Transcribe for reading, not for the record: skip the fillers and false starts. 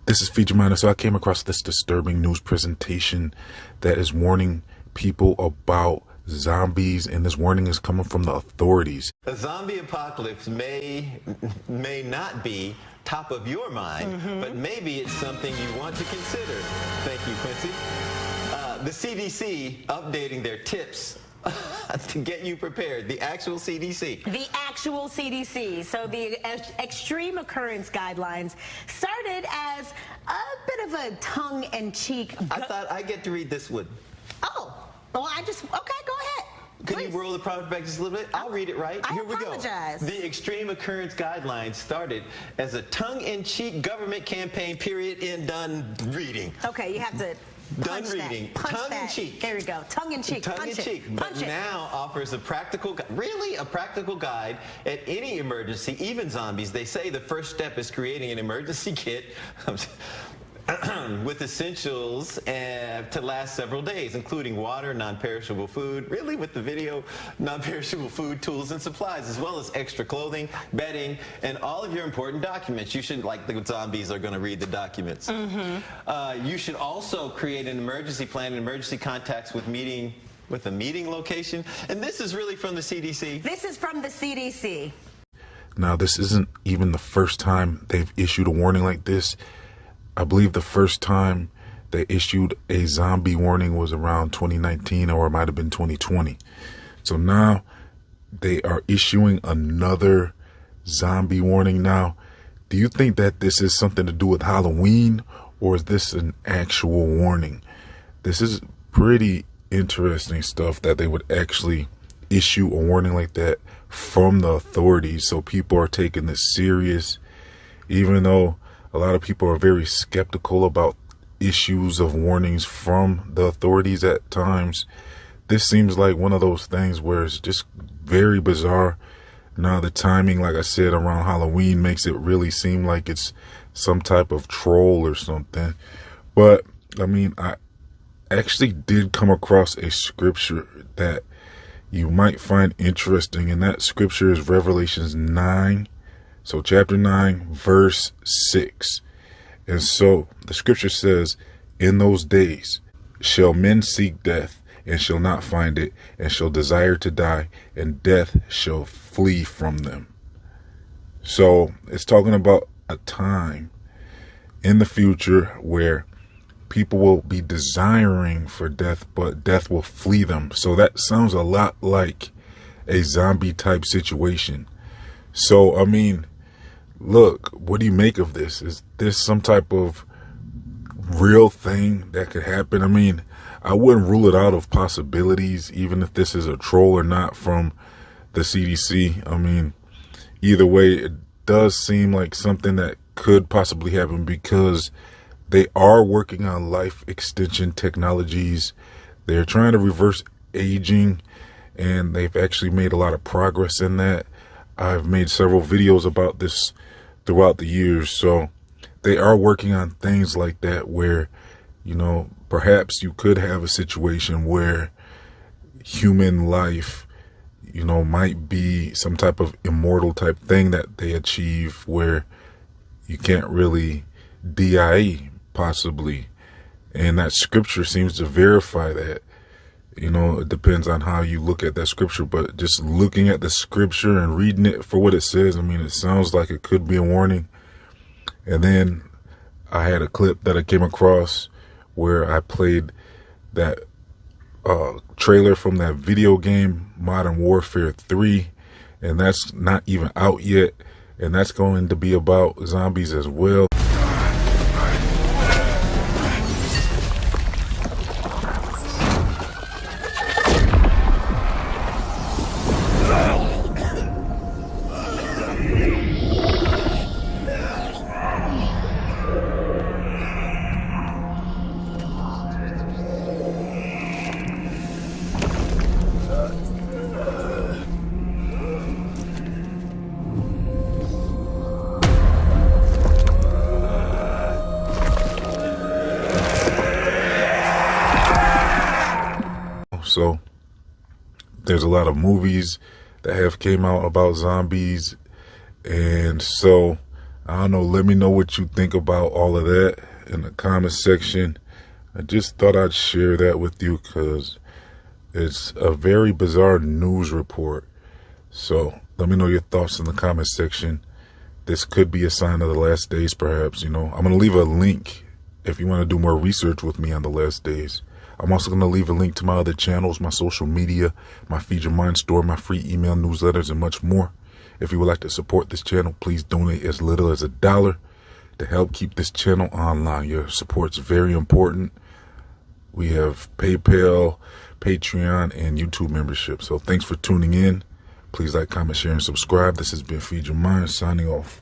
This is Feature Minor. So I came across this disturbing news presentation that is warning people about zombies, and this warning is coming from the authorities. A zombie apocalypse may not be top of your mind, but maybe it's something you want to consider. Thank you, Quincy. The CDC updating their tips to get you prepared. The actual CDC. The actual CDC. So the extreme occurrence guidelines started as a bit of a tongue-in-cheek. I thought I get to read this one. Oh, well, okay, go ahead. Can you roll the proper back just a little bit? I'll read it right. Here we go. Apologize. The extreme occurrence guidelines started as a tongue-in-cheek government campaign, period, in done reading. Okay, you have to Done reading. Tongue-in-cheek. There we go. Tongue-in-cheek. Tongue-in-cheek. But now offers a practical guide at any emergency, even zombies. They say the first step is creating an emergency kit with essentials to last several days, including water, non-perishable food, really with the video, non-perishable food, tools, and supplies, as well as extra clothing, bedding, and all of your important documents. You should, like the zombies are going to read the documents. You should also create an emergency plan and emergency contacts with a meeting location. And this is really from the CDC. This is from the CDC. Now, this isn't even the first time they've issued a warning like this. I believe the first time they issued a zombie warning was around 2019, or it might have been 2020. So now they are issuing another zombie warning. Now, do you think that this is something to do with Halloween, or is this an actual warning? This is pretty interesting stuff that they would actually issue a warning like that from the authorities. So people are taking this serious, even though a lot of people are very skeptical about issues of warnings from the authorities at times. This seems like one of those things where it's just very bizarre. Now, the timing, like I said, around Halloween makes it really seem like it's some type of troll or something. But, I mean, I actually did come across a scripture that you might find interesting, and that scripture is Revelations 9. So chapter 9, verse 6. And so the scripture says, in those days shall men seek death, and shall not find it, and shall desire to die, and death shall flee from them. So it's talking about a time in the future where people will be desiring for death, but death will flee them. So that sounds a lot like a zombie type situation. So, I mean, look, what do you make of this? Is this some type of real thing that could happen? I mean, I wouldn't rule it out of possibilities, even if this is a troll or not from the CDC. I mean, either way, it does seem like something that could possibly happen, because they are working on life extension technologies. They're trying to reverse aging, and they've actually made a lot of progress in that. I've made several videos about this throughout the years. So they are working on things like that where, you know, perhaps you could have a situation where human life, you know, might be some type of immortal type thing that they achieve where you can't really die, possibly. And that scripture seems to verify that. You know, it depends on how you look at that scripture, but just looking at the scripture and reading it for what it says, I mean, it sounds like it could be a warning. And then I had a clip that I came across where I played that trailer from that video game, Modern Warfare 3, and that's not even out yet. And that's going to be about zombies as well. So there's a lot of movies that have came out about zombies, and so I don't know. Let me know what you think about all of that in the comment section. I just thought I'd share that with you because it's a very bizarre news report. So let me know your thoughts in the comment section. This could be a sign of the last days, perhaps. I'm going to leave a link if you want to do more research with me on the last days. I'm also going to leave a link to my other channels, my social media, my Feed Your Mind store, my free email newsletters, and much more. If you would like to support this channel, please donate as little as $1 to help keep this channel online. Your support's very important. We have PayPal, Patreon, and YouTube membership. So thanks for tuning in. Please like, comment, share, and subscribe. This has been Feed Your Mind, signing off.